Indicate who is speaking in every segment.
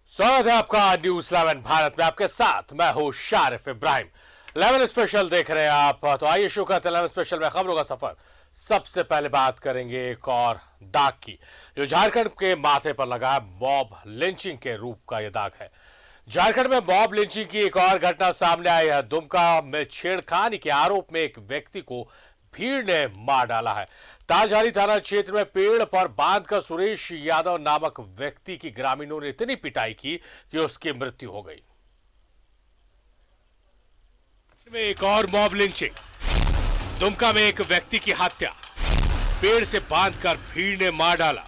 Speaker 1: स्वागत है आपका न्यूज 11 भारत में। आपके साथ मैं हूं शारिफ इब्राहिम। 11 स्पेशल देख रहे हैं आप, तो आइए शुरू करते हैं 11 स्पेशल में खबरों का सफर। सबसे पहले बात करेंगे एक और दाग की, जो झारखंड के माथे पर लगा मॉब लिंचिंग के रूप का यह दाग है। झारखंड में मॉब लिंचिंग की एक और घटना सामने आई है। दुमका में छेड़खानी के आरोप में एक व्यक्ति को भीड़ ने मार डाला है। तालझारी थाना क्षेत्र में पेड़ पर बांधकर सुरेश यादव नामक व्यक्ति की ग्रामीणों ने इतनी पिटाई की कि उसकी मृत्यु हो गई। में एक और मॉब लिंचिंग, दुमका में एक व्यक्ति की हत्या, पेड़ से बांधकर भीड़ ने मार डाला।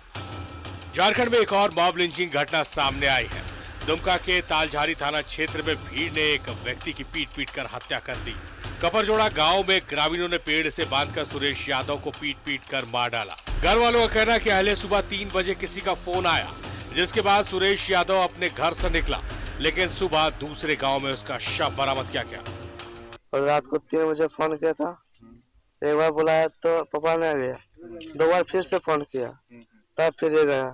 Speaker 1: झारखंड में एक और मॉब लिंचिंग घटना सामने आई है। दुमका के तालझारी थाना क्षेत्र में भीड़ ने एक व्यक्ति की पीट कर हत्या कर दी। कपरजोड़ा गांव में ग्रामीणों ने पेड़ से बांधकर सुरेश यादव को पीट कर मार डाला। घर वालों का कहना है कि अहले सुबह 3 बजे किसी का फोन आया, जिसके बाद सुरेश यादव अपने घर से निकला, लेकिन सुबह दूसरे गांव में उसका शव बरामद किया गया।
Speaker 2: और रात को 3 बजे फोन किया था, एक बार बुलाया तो पापा ने गया, 2 बार फिर से फोन किया, तब फिर ये गया,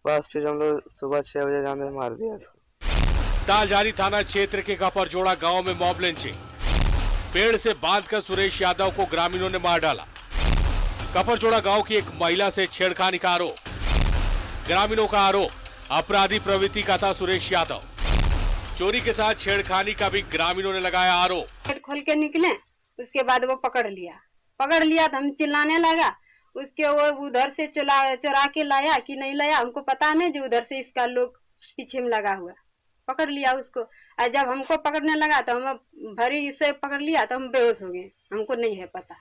Speaker 2: बस फिर हम लोग सुबह 6 बजे जाने मार दिया इसको।
Speaker 1: तालझारी थाना क्षेत्र के कपरजोड़ा गांव में मॉब लिंचिंग, पेड़ से बांधकर सुरेश यादव को ग्रामीणों ने मार डाला। कपरजोड़ा गांव की एक महिला से छेड़खानी का आरोप, ग्रामीणों का आरोप अपराधी प्रवृत्ति का था सुरेश यादव। चोरी के साथ छेड़खानी का भी ग्रामीणों ने लगाया आरोप।
Speaker 3: गेट खोल के निकले, उसके बाद वो पकड़ लिया तो हम चिल्लाने लगा। उसके वो उधर से चुरा के लाया कि नहीं लाया हमको पता नहीं, जो उधर से इसका लोग पीछे में लगा हुआ पकड़ लिया उसको। और जब हमको पकड़ने लगा तो हम भरी से पकड़ लिया तो हम बेहोश हो गए, हमको नहीं है पता।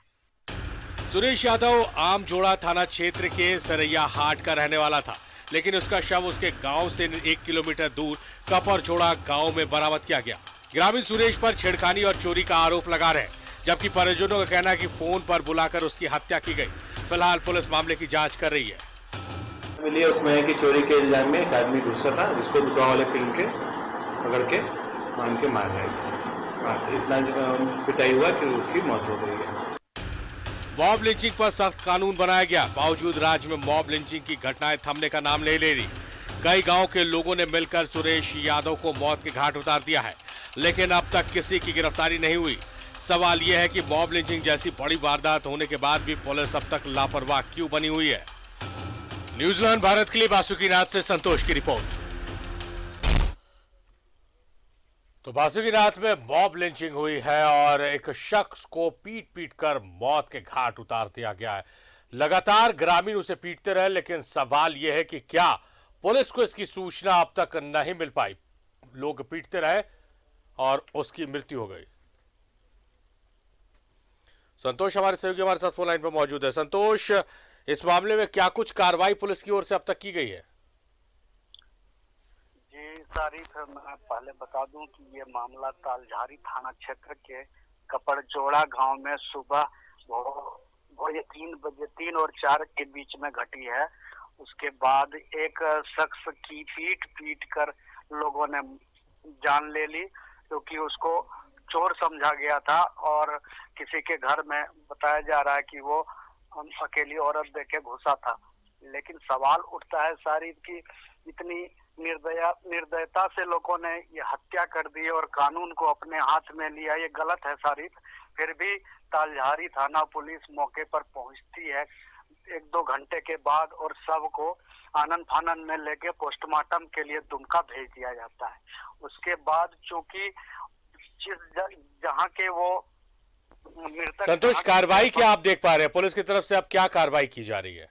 Speaker 1: सुरेश यादव आम जोड़ा थाना क्षेत्र के सरैया हाट का रहने वाला था, लेकिन उसका शव उसके गांव से 1 किलोमीटर दूर कपरजोड़ा गांव में बरामद किया गया। ग्रामीण सुरेश पर छेड़खानी और चोरी का आरोप लगा रहे, जबकि परिजनों का कहना है कि फोन पर बुलाकर उसकी हत्या की गई। फिलहाल पुलिस मामले की जांच कर रही है।
Speaker 4: मिली उसमें है कि चोरी के इल्जाम में एक आदमी घुसा था, जिसको दुकान वाले फिल्म के पकड़ के मान के मार रहे थे। इतना पिटाई हुआ कि उसकी मौत हो गई है।
Speaker 1: मॉब लिंचिंग पर सख्त कानून बनाया गया, बावजूद राज्य में मॉब लिंचिंग की घटनाएं थमने का नाम नहीं ले रही। कई गांव के लोगों ने मिलकर सुरेश यादव को मौत के घाट उतार दिया है, लेकिन अब तक किसी की गिरफ्तारी नहीं हुई। सवाल यह है कि मॉब लिंचिंग जैसी बड़ी वारदात होने के बाद भी पुलिस अब तक लापरवाह क्यों बनी हुई है। न्यूजीलैंड भारत के लिए बासुकीनाथ से संतोष की रिपोर्ट। तो बासुकीनाथ में मॉब लिंचिंग हुई है और एक शख्स को पीट कर मौत के घाट उतार दिया गया है। लगातार ग्रामीण उसे पीटते रहे, लेकिन सवाल यह है कि क्या पुलिस को इसकी सूचना अब तक नहीं मिल पाई। लोग पीटते रहे और उसकी मृत्यु हो गई। संतोष हमारे सहयोगी हमारे साथ फोन लाइन पर मौजूद है। संतोष, इस मामले में क्या कुछ कार्रवाई पुलिस की ओर से अब तक की गई है?
Speaker 5: जी शारिफ, मैं पहले बता दूं कि ये मामला तालझारी थाना क्षेत्र के कपरजोड़ा गांव में सुबह वो 3 और 4 के बीच में घटी है। उसके बाद एक शख्स की पीट कर लोगों ने जान ले ली, क्योंकि उसको चोर समझा गया था और किसी के घर में बताया जा रहा है कि वो अकेली औरत देखे घुसा था। लेकिन सवाल उठता है शारिफ की इतनी निर्दयता से लोगों ने ये हत्या कर दी और कानून को अपने हाथ में लिया, ये गलत है शारिफ। फिर भी तालझारी थाना पुलिस मौके पर पहुंचती है 1-2 घंटे के बाद और शव को आनन फानन में लेके पोस्टमार्टम के लिए दुमका भेज दिया जाता है। उसके बाद चूंकि जहाँ के वो मृतक।
Speaker 1: संतोष, कार्रवाई क्या आप देख पा रहे हैं? पुलिस की तरफ से अब क्या कार्रवाई की जा रही है?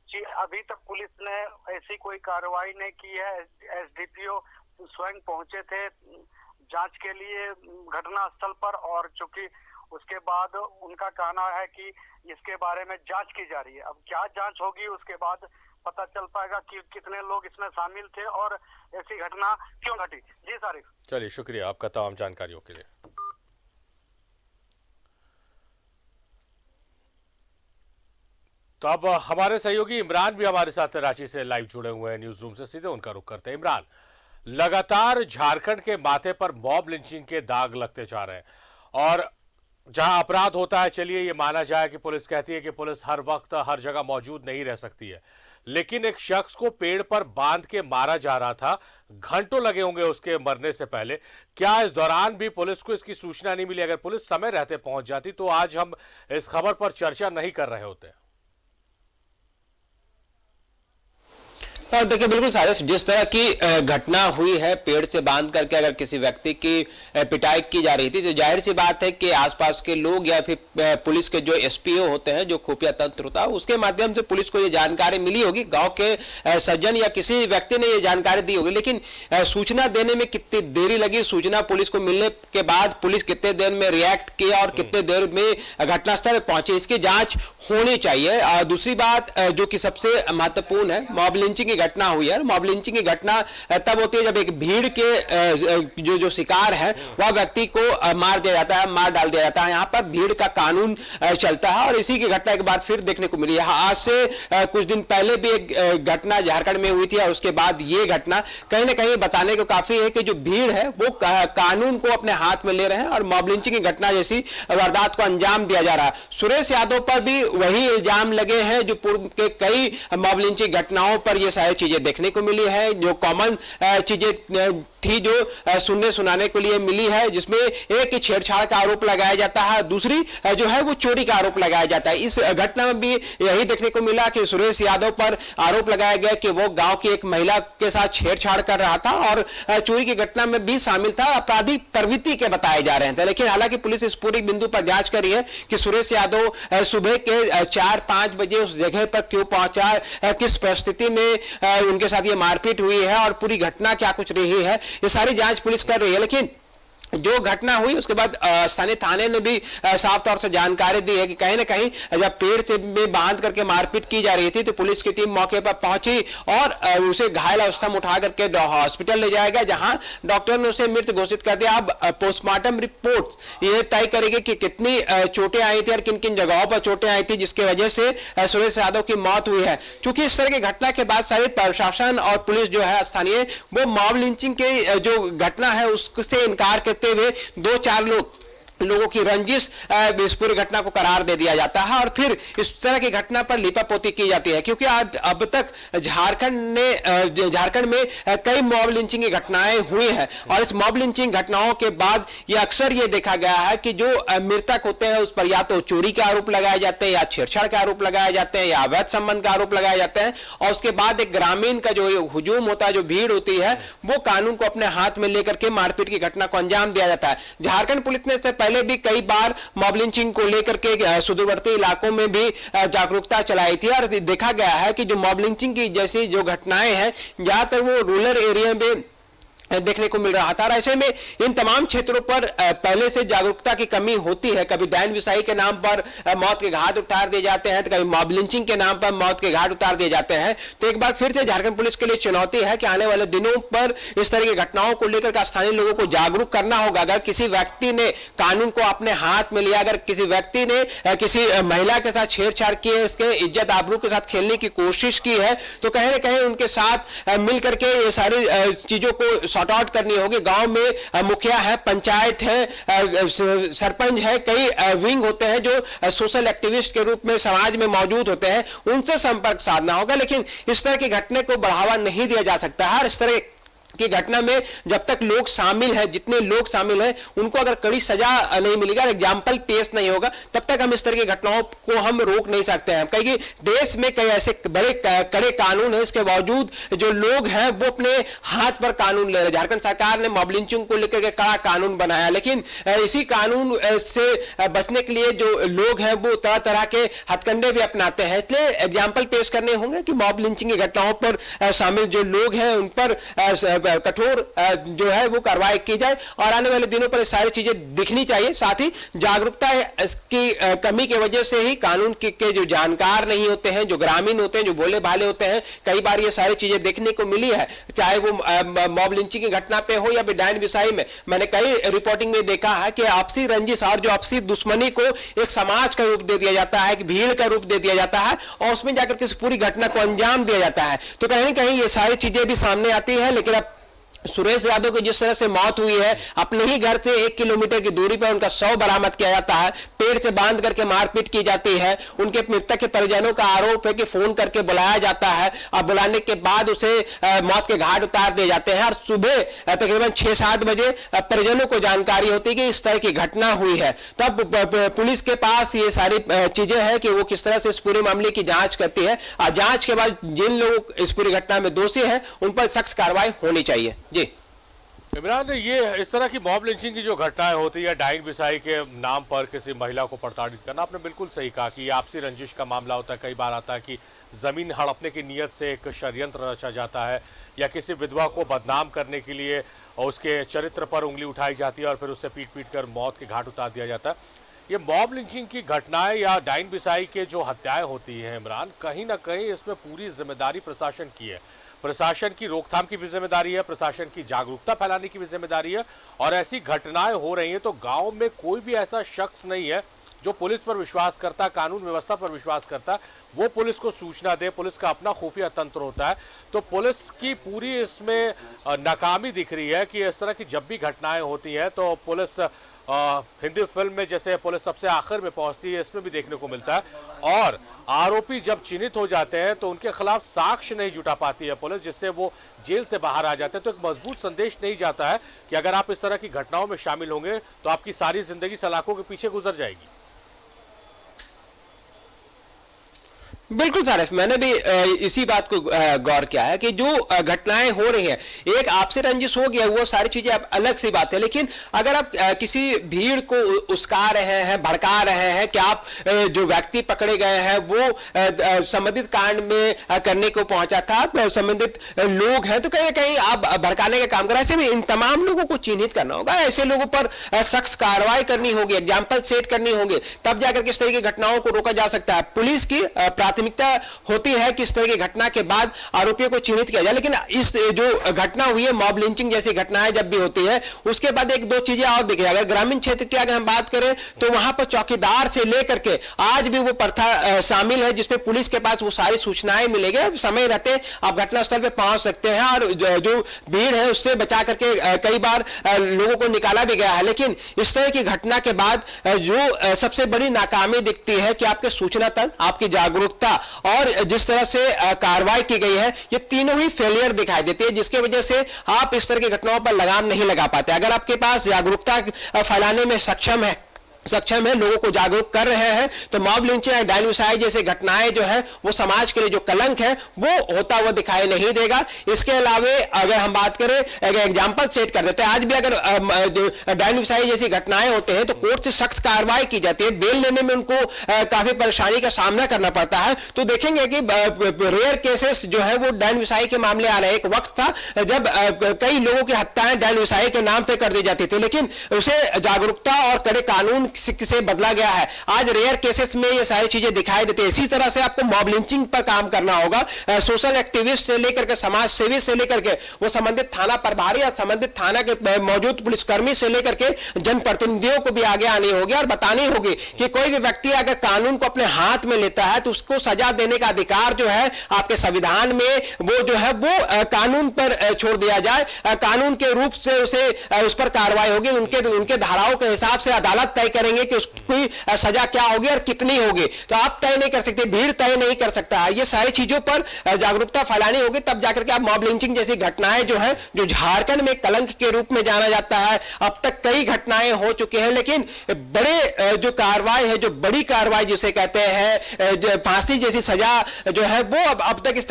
Speaker 5: जी, अभी तक पुलिस ने ऐसी कोई कार्रवाई नहीं की है। एसडीपीओ स्वयं पहुंचे थे जांच के लिए घटना स्थल पर, और चूंकि उसके बाद उनका कहना है कि इसके बारे में जांच की जा रही है। अब क्या जांच होगी उसके बाद पता चल पाएगा कि कितने लोग इसमें शामिल थे और ऐसी घटना क्यों घटी। जी शारिफ।
Speaker 1: चलिए, शुक्रिया आपका तमाम जानकारियों के लिए। तो अब हमारे सहयोगी इमरान भी हमारे साथ रांची से लाइव जुड़े हुए हैं न्यूज रूम से, सीधे उनका रुख करते हैं। इमरान, लगातार झारखंड के माथे पर मॉब लिंचिंग के दाग लगते जा रहे हैं और जहां अपराध होता है, चलिए ये माना जाए कि पुलिस कहती है कि पुलिस हर वक्त हर जगह मौजूद नहीं रह सकती है, लेकिन एक शख्स को पेड़ पर बांध के मारा जा रहा था। घंटों लगे होंगे उसके मरने से पहले। क्या इस दौरान भी पुलिस को इसकी सूचना नहीं मिली? अगर पुलिस समय रहते पहुंच जाती तो आज हम इस खबर पर चर्चा नहीं कर रहे होते।
Speaker 6: देखिए बिल्कुल सारिफ, जिस तरह की घटना हुई है, पेड़ से बांध करके अगर किसी व्यक्ति की पिटाई की जा रही थी तो जाहिर सी बात है कि आसपास के लोग या फिर पुलिस के जो एसपीओ होते हैं, जो खुफिया तंत्र होता है, उसके माध्यम से पुलिस को ये जानकारी मिली होगी। गांव के सज्जन या किसी व्यक्ति ने ये जानकारी दी होगी, लेकिन सूचना देने में कितनी देरी लगी, सूचना पुलिस को मिलने के बाद पुलिस कितने देर में रिएक्ट किया और कितने देर में घटनास्थल पहुंचे, इसकी जांच होनी चाहिए। दूसरी बात जो कि सबसे महत्वपूर्ण है, मॉब लिंचिंग घटना हुई है। मॉब लिंचिंग की घटना तब होती है जब एक भीड़ के जो शिकार है वह व्यक्ति को मार दिया जाता है, मार डाल दिया जाता है। यहाँ पर भीड़ का कानून चलता है और इसी की घटना एक बार फिर देखने को मिली है। आज से कुछ दिन पहले भी एक घटना झारखंड में हुई थी और उसके बाद ये घटना कहीं ना कहीं बताने को काफी है कि जो भीड़ है वो कानून को अपने हाथ में ले रहे हैं और मॉब लिंचिंग की घटना जैसी वारदात को अंजाम दिया जा रहा है। सुरेश यादव पर भी वही इल्जाम लगे हैं जो पूर्व के कई मॉब लिंचिंग घटनाओं पर ये सारी चीजें देखने को मिली है, जो कॉमन चीजें थी जो सुनने सुनाने के लिए मिली है, जिसमें एक ही छेड़छाड़ का आरोप लगाया जाता है, दूसरी जो है वो चोरी का आरोप लगाया जाता है। इस घटना में भी यही देखने को मिला कि सुरेश यादव पर आरोप लगाया गया कि वो गांव की एक महिला के साथ छेड़छाड़ कर रहा था और चोरी की घटना में भी शामिल था। आपराधिक प्रवृत्ति के बताए जा रहे थे, लेकिन हालांकि पुलिस इस पूरी बिंदु पर जांच करी है कि सुरेश यादव सुबह के 4-5 बजे उस जगह पर क्यों पहुंचा, किस परिस्थिति में उनके साथ ये मारपीट हुई है और पूरी घटना क्या कुछ रही है, ये सारी जांच पुलिस कर रही है। लेकिन जो घटना हुई उसके बाद स्थानीय थाने ने भी साफ तौर से जानकारी दी है कि कहीं ना कहीं जब पेड़ से में बांध करके मारपीट की जा रही थी तो पुलिस की टीम मौके पर पहुंची और उसे घायल अवस्था में उठा करके हॉस्पिटल ले जाया गया, जहां डॉक्टर ने उसे मृत घोषित कर दिया। अब पोस्टमार्टम रिपोर्ट ये तय करेगी कि कितनी चोटें आई थी और किन किन जगहों पर चोटें आई थी जिसकी वजह से सुरेश यादव की मौत हुई है। चूंकि इस तरह की घटना के बाद सारे प्रशासन और पुलिस जो है स्थानीय वो मॉब लिंचिंग के जो घटना है उससे इनकार करते हुए 2-4 लोगों की रंजिश इस पूरी घटना को करार दे दिया जाता है और फिर इस तरह की घटना पर लीपापोती की जाती है। क्योंकि आज अब तक झारखंड में कई मॉब लिंचिंग की घटनाएं हुई हैं और इस मॉब लिंचिंग घटनाओं के बाद ये अक्सर ये देखा गया है कि जो मृतक होते हैं उस पर या तो चोरी के आरोप लगाए जाते हैं या छेड़छाड़ के आरोप लगाए जाते हैं या अवैध संबंध का आरोप लगाए जाते हैं और उसके बाद एक ग्रामीण का जो हुजूम होता है, जो भीड़ होती है, वो कानून को अपने हाथ में लेकर के मारपीट की घटना को अंजाम दिया जाता है। झारखंड पुलिस ने पहले भी कई बार मॉब लिंचिंग को लेकर के सुदूरवर्ती इलाकों में भी जागरूकता चलाई थी और देखा गया है कि जो मॉब लिंचिंग की जैसी जो घटनाएं हैं ज्यादातर वो रूरल एरिया में देखने को मिल रहा था। ऐसे में इन तमाम क्षेत्रों पर पहले से जागरूकता की कमी होती है। कभी डैन विसाई के नाम पर मौत के घाट उतार दिए जाते हैं तो कभी मॉब लिंचिंग के नाम पर मौत के घाट उतार दिए जाते हैं। तो एक बार फिर से झारखंड पुलिस के लिए चुनौती है कि आने वाले दिनों पर इस तरह की घटनाओं को लेकर स्थानीय लोगों को जागरूक करना होगा। अगर किसी व्यक्ति ने कानून को अपने हाथ में लिया, अगर किसी व्यक्ति ने किसी महिला के साथ छेड़छाड़ की है, इसके इज्जत आबरू के साथ खेलने की कोशिश की है, तो कहीं ना कहीं उनके साथ मिलकर के ये सारी चीजों को सॉर्ट आउट करनी होगी। गांव में मुखिया है, पंचायत है, सरपंच है, कई विंग होते हैं जो सोशल एक्टिविस्ट के रूप में समाज में मौजूद होते हैं, उनसे संपर्क साधना होगा। लेकिन इस तरह की घटना को बढ़ावा नहीं दिया जा सकता है। इस तरह की घटना में जब तक लोग शामिल हैं, जितने लोग शामिल हैं, उनको अगर कड़ी सजा नहीं मिलेगा, एग्जाम्पल पेश नहीं होगा, तब तक हम इस तरह की घटनाओं को हम रोक नहीं सकते हैं। कई देश में कई ऐसे बड़े कड़े कानून हैं, इसके बावजूद जो लोग हैं वो अपने हाथ पर कानून ले रहे हैं। झारखंड सरकार ने मॉब लिंचिंग को लेकर के कड़ा कानून बनाया, लेकिन इसी कानून से बचने के लिए जो लोग हैं वो तरह तरह के हथकंडे भी अपनाते हैं। इसलिए एग्जाम्पल पेश करने होंगे कि मॉब लिंचिंग की घटनाओं पर शामिल जो लोग हैं उन पर कठोर जो है वो कार्रवाई की जाए और आने वाले दिनों पर सारी चीजें दिखनी चाहिए। साथ ही जागरूकता की कमी की वजह से ही कानून के जो जानकार नहीं होते हैं, जो ग्रामीण होते हैं, जो भोले भाले होते हैं, कई बार ये सारी चीजें देखने को मिली है, चाहे वो मॉब लिंचिंग की घटना पे हो या डायन विसाई में। मैंने कई रिपोर्टिंग में देखा है कि आपसी रंजिश और जो आपसी दुश्मनी को एक समाज का रूप दे दिया जाता है, एक भीड़ का रूप दे दिया जाता है और उसमें जाकर के पूरी घटना को अंजाम दिया जाता है। तो कहीं ना कहीं ये सारी चीजें भी सामने आती है। लेकिन अब सुरेश यादव की जिस तरह से मौत हुई है, अपने ही घर से 1 किलोमीटर की दूरी पर उनका शव बरामद किया जाता है, पेड़ से बांध करके मारपीट की जाती है। उनके मृतक के परिजनों का आरोप है कि फोन करके बुलाया जाता है और बुलाने के बाद उसे मौत के घाट उतार दिए जाते हैं और सुबह तकरीबन 6-7 बजे परिजनों को जानकारी होती है कि इस तरह की घटना हुई है। तब पुलिस के पास ये सारी चीजें हैं कि वो किस तरह से इस पूरे मामले की जांच करती है और जांच के बाद जिन लोग इस पूरी घटना में दोषी हैं उन पर सख्त कार्रवाई होनी चाहिए। जी
Speaker 1: इमरान, ये इस तरह की मॉब लिंचिंग की जो घटनाएं होती है, डाइन बिसाई के नाम पर किसी महिला को प्रताड़ित करना, आपने बिल्कुल सही कहा कि आपसी रंजिश का मामला होता है। कई बार आता है कि जमीन हड़पने की नीयत से एक षड्यंत्र रचा जाता है या किसी विधवा को बदनाम करने के लिए और उसके चरित्र पर उंगली उठाई जाती है और फिर उससे पीट पीट कर मौत के घाट उतार दिया जाता है। ये मॉब लिंचिंग की घटनाएं या डाइन बिसाई के जो हत्याएं होती हैं इमरान, कहीं ना कहीं इसमें पूरी जिम्मेदारी प्रशासन की है। प्रशासन की रोकथाम की भी जिम्मेदारी है, प्रशासन की जागरूकता फैलाने की भी जिम्मेदारी है। और ऐसी घटनाएं हो रही हैं तो गांव में कोई भी ऐसा शख्स नहीं है जो पुलिस पर विश्वास करता, कानून व्यवस्था पर विश्वास करता, वो पुलिस को सूचना दे। पुलिस का अपना खुफिया तंत्र होता है। तो पुलिस की पूरी इसमें नाकामी दिख रही है कि इस तरह की जब भी घटनाएं होती हैं तो पुलिस हिंदी फिल्म में जैसे पुलिस सबसे आखिर में पहुंचती है, इसमें भी देखने को मिलता है। और आरोपी जब चिन्हित हो जाते हैं तो उनके खिलाफ साक्ष्य नहीं जुटा पाती है पुलिस, जिससे वो जेल से बाहर आ जाते हैं। तो एक मजबूत संदेश नहीं जाता है कि अगर आप इस तरह की घटनाओं में शामिल होंगे तो आपकी सारी जिंदगी सलाखों के पीछे गुजर जाएगी।
Speaker 6: बिल्कुल सारिफ, मैंने भी इसी बात को गौर किया है कि जो घटनाएं हो रही हैं, एक आपसे रंजिश हो गया वो सारी चीजें अब अलग सी बात है, लेकिन अगर आप किसी भीड़ को उस्का रहे हैं, भड़का रहे हैं कि आप जो व्यक्ति पकड़े गए हैं वो संबंधित कांड में करने को पहुंचा था, संबंधित लोग हैं, तो कहीं ना कहीं आप भड़काने का काम कर रहे हैं। ऐसे में इन तमाम लोगों को चिन्हित करना होगा, ऐसे लोगों पर सख्त कार्रवाई करनी होगी, एग्जाम्पल सेट करनी होगी, तब जाकर किस तरह की घटनाओं को रोका जा सकता है। पुलिस की प्राथमिकता होती है कि इस तरह की घटना के बाद आरोपियों को चिन्हित किया जाए, लेकिन इस जो घटना हुई है, मॉब लिंचिंग जैसी घटनाएं जब भी होती है उसके बाद एक दो चीजें और दिखे। अगर ग्रामीण क्षेत्र की अगर हम बात करें तो वहां पर चौकीदार से लेकर के आज भी वो प्रथा शामिल है जिसमें पुलिस के पास वो सारी सूचनाएं मिलेगी, समय रहते आप घटनास्थल पे पहुंच सकते हैं और जो भीड़ है उससे बचा करके कई बार लोगों को निकाला भी गया है। लेकिन इस तरह की घटना के बाद जो सबसे बड़ी नाकामी दिखती है कि आपके सूचना तक, आपकी जागरूकता और जिस तरह से कार्रवाई की गई है, ये तीनों ही फेलियर दिखाई देती है, जिसकी वजह से आप इस तरह की घटनाओं पर लगाम नहीं लगा पाते। अगर आपके पास जागरूकता फैलाने में सक्षम है, लोगों को जागरूक कर रहे हैं, तो मॉब लिंचिंग या डाइन बिसाई जैसी घटनाएं जो है वो समाज के लिए जो कलंक है वो होता हुआ दिखाई नहीं देगा। इसके अलावा अगर हम बात करें, अगर एग्जांपल सेट कर देते हैं, आज भी अगर डाइन बिसाई जैसी घटनाएं होते हैं तो कोर्ट से सख्त कार्रवाई की जाती है, बेल लेने में उनको काफी परेशानी का सामना करना पड़ता है। तो देखेंगे कि रेयर केसेस जो है वो डाइन बिसाई के मामले आ रहे हैं। एक वक्त था जब कई लोगों की हत्याएं डाइन बिसाई के नाम पे कर दी जाती थी, लेकिन उसे जागरूकता और कड़े कानून से बदला गया है। आज रेयर केसेस में ये सारी चीजें दिखाई देती है। इसी तरह से आपको मॉब लिंचिंग पर काम करना होगा। सोशल एक्टिविस्ट से लेकर के समाज सेवी से लेकर के वो संबंधित थाना प्रभारी और संबंधित थाना के मौजूद पुलिसकर्मी से लेकर के जनप्रतिनिधियों को भी आगे आनी होगी और बतानी होगी कि कोई भी व्यक्ति अगर कानून को अपने हाथ में लेता है तो उसको सजा देने का अधिकार जो है आपके संविधान में वो जो है वो कानून पर छोड़ दिया जाए। कानून के रूप से उस पर कार्रवाई होगी, उनके धाराओं के हिसाब से अदालत तय करेंगे कि उसकी सजा क्या होगी और कितनी होगी। तो आप तय नहीं कर सकते, भीड़ तय नहीं कर सकता है। ये सारी चीजों पर जागरूकता फैलानी होगी, तब जाकर के आप मॉब लिंचिंग जैसी घटनाएं जो है, जो झारखंड में कलंक के रूप में जाना जाता है, अब तक कई घटनाएं हो चुकी हैं, लेकिन बड़े जो कार्रवाई है, जो बड़ी कार्रवाई जिसे कहते हैं फांसी जैसी सजा जो है वो अब तक इस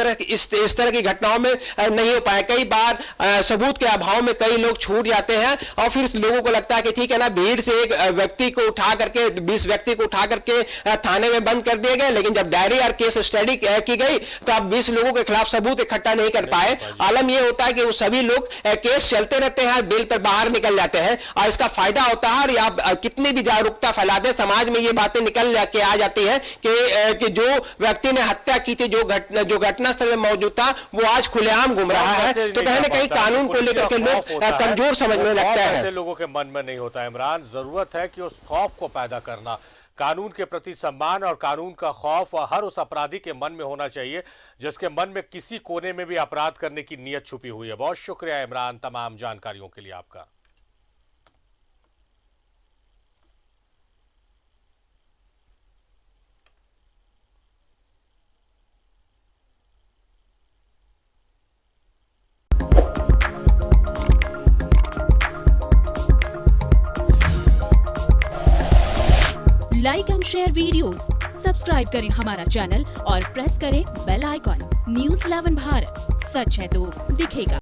Speaker 6: तरह की घटनाओं में नहीं हो पाए। कई बार सबूत के अभाव में कई लोग छूट जाते हैं और फिर लोगों को लगता है कि ठीक है ना, भीड़ से एक व्यक्ति को उठा करके 20 व्यक्ति को उठा करके थाने में बंद कर दिए गए, लेकिन जब डायरी और केस स्टडी की गई तो आप 20 लोगों के खिलाफ सबूत इकट्ठा नहीं कर पाए। आलम यह होता है कि वो सभी लोग केस चलते रहते हैं, बेल पर बाहर निकल जाते हैं और इसका फायदा होता है। और आप कितनी भी जागरूकता फैला दे, समाज में ये बातें निकल के आ जाती है कि जो व्यक्ति ने हत्या की थी, जो घटनास्थल में मौजूद था, वो आज खुलेआम घूम रहा है। तो कहीं ना कहीं कानून को लेकर के लोग कमजोर समझने लगते हैं।
Speaker 1: लोगों के मन में नहीं होता है इमरान। जरूरत है कि उस खौफ को पैदा करना कानून के प्रति सम्मान और कानून का खौफ हर उस अपराधी के मन में होना चाहिए जिसके मन में किसी कोने में भी अपराध करने की नीयत छुपी हुई है। बहुत शुक्रिया इमरान तमाम जानकारियों के लिए आपका।
Speaker 7: Like and share videos, subscribe करें हमारा चैनल और प्रेस करें बेल आइकॉन। न्यूज़ 11 भारत, सच है तो दिखेगा।